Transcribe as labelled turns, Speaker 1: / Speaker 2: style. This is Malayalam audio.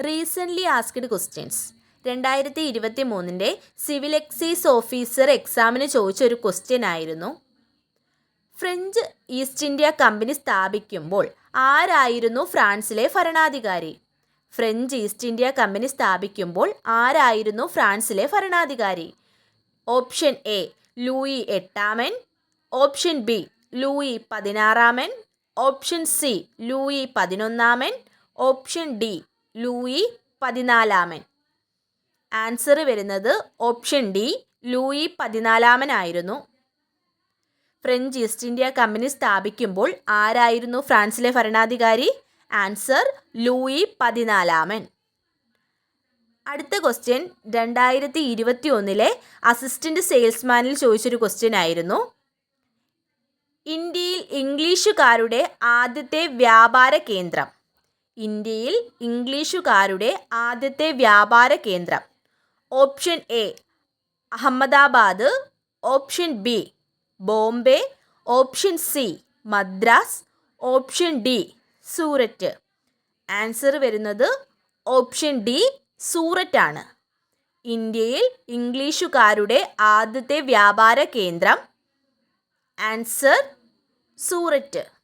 Speaker 1: Recently asked questions 2023 civil excise officer എക്സാമിന് ചോദിച്ച ഒരു ക്വസ്റ്റ്യൻ ആയിരുന്നു. ഫ്രഞ്ച് ഈസ്റ്റ് ഇന്ത്യ കമ്പനി സ്ഥാപിക്കുമ്പോൾ ആരായിരുന്നു ഫ്രാൻസിലെ ഭരണാധികാരി? ഫ്രഞ്ച് ഈസ്റ്റ് ഇന്ത്യ കമ്പനി സ്ഥാപിക്കുമ്പോൾ ആരായിരുന്നു ഫ്രാൻസിലെ ഭരണാധികാരി? ഓപ്ഷൻ എ ലൂയി എട്ടാമൻ, ഓപ്ഷൻ ബി ലൂയി പതിനാറാമൻ, ഓപ്ഷൻ സി ലൂയി പതിനൊന്നാമൻ, ഓപ്ഷൻ ഡി ലൂയി പതിനാലാമൻ. ആൻസർ വരുന്നത് ഓപ്ഷൻ ഡി ലൂയി പതിനാലാമനായിരുന്നു. ഫ്രഞ്ച് ഈസ്റ്റ് ഇന്ത്യ കമ്പനി സ്ഥാപിക്കുമ്പോൾ ആരായിരുന്നു ഫ്രാൻസിലെ ഭരണാധികാരി? ആൻസർ ലൂയി പതിനാലാമൻ. അടുത്ത ക്വസ്റ്റ്യൻ 2021 അസിസ്റ്റന്റ് സെയിൽസ്മാനിൽ ചോദിച്ചൊരു ക്വസ്റ്റ്യൻ ആയിരുന്നു. ഇന്ത്യയിൽ ഇംഗ്ലീഷുകാരുടെ ആദ്യത്തെ വ്യാപാര കേന്ദ്രം. ഇന്ത്യയിൽ ഇംഗ്ലീഷുകാരുടെ ആദ്യത്തെ വ്യാപാര കേന്ദ്രം. Option A Ahmedabad, option B Bombay, option C Madras, option D Surat. Answer വരുന്നത് ഓപ്ഷൻ ഡി സൂററ്റ് ആണ്. ഇന്ത്യയിൽ ഇംഗ്ലീഷുകാരുടെ ആദ്യത്തെ വ്യാപാര കേന്ദ്രം. ആൻസർ സൂററ്റ്.